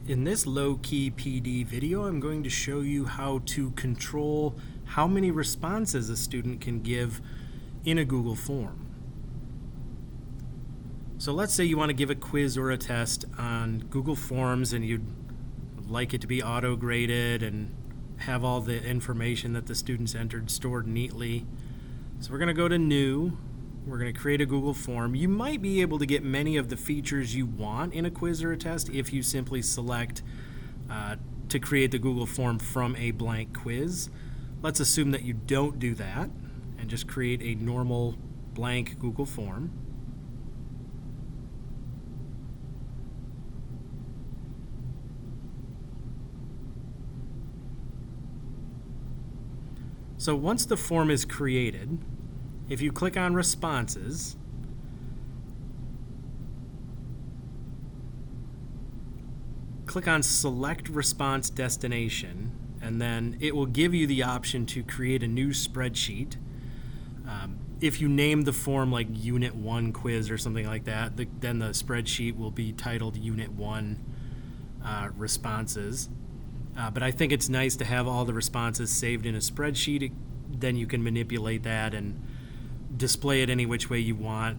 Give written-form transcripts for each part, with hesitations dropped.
In this low-key PD video, I'm going to show you how to control how many responses a student can give in a Google form. So let's say you want to give a quiz or a test on Google Forms and you'd like it to be auto-graded and have all the information that the students entered stored neatly. So we're going to go to New. We're going to create a Google form. You might be able to get many of the features you want in a quiz or a test if you simply select to create the Google form from a blank quiz. Let's assume that you don't do that and just create a normal blank Google form. So once the form is created, if you click on Responses, click on Select Response Destination, and then it will give you the option to create a new spreadsheet. If you name the form like Unit 1 Quiz or something like that, then the spreadsheet will be titled Unit 1 Responses. But I think it's nice to have all the responses saved in a spreadsheet. Then you can manipulate that and display it any which way you want,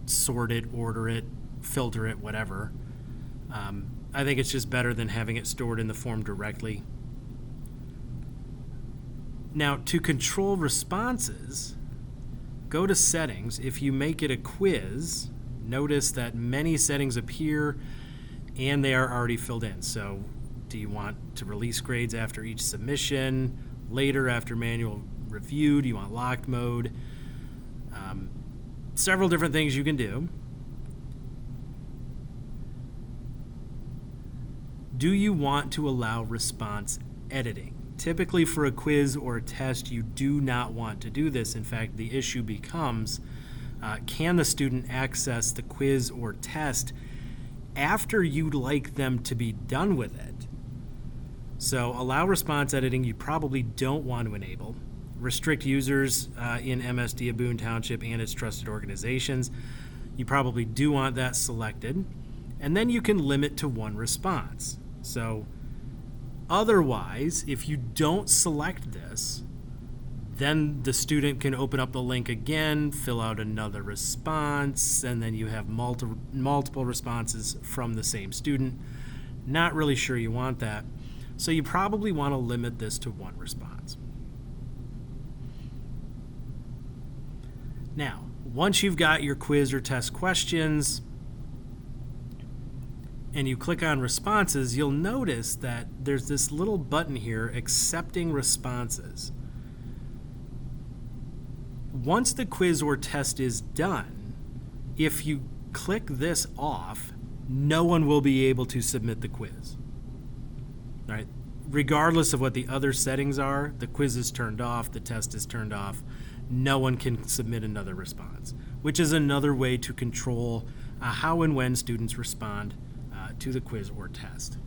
sort it, order it, filter it, whatever. I think it's just better than having it stored in the form directly. Now, to control responses, go to Settings. If you make it a quiz, notice that many settings appear and they are already filled in. So, do you want to release grades after each submission, later after manual review? Do you want locked mode? Several different things you can do. Do you want to allow response editing? Typically for a quiz or a test, you do not want to do this. In fact, the issue becomes, can the student access the quiz or test after you'd like them to be done with it? So allow response editing you probably don't want to enable. Restrict users in MSD of Boone Township and its trusted organizations. You probably do want that selected. And then you can limit to one response. So otherwise, if you don't select this, then the student can open up the link again, fill out another response, and then you have multiple responses from the same student. Not really sure you want that. So you probably want to limit this to one response. Now, once you've got your quiz or test questions and you click on responses, you'll notice that there's this little button here, accepting responses. Once the quiz or test is done, if you click this off, no one will be able to submit the quiz. All right? Regardless of what the other settings are, the quiz is turned off, the test is turned off, no one can submit another response, which is another way to control how and when students respond to the quiz or test.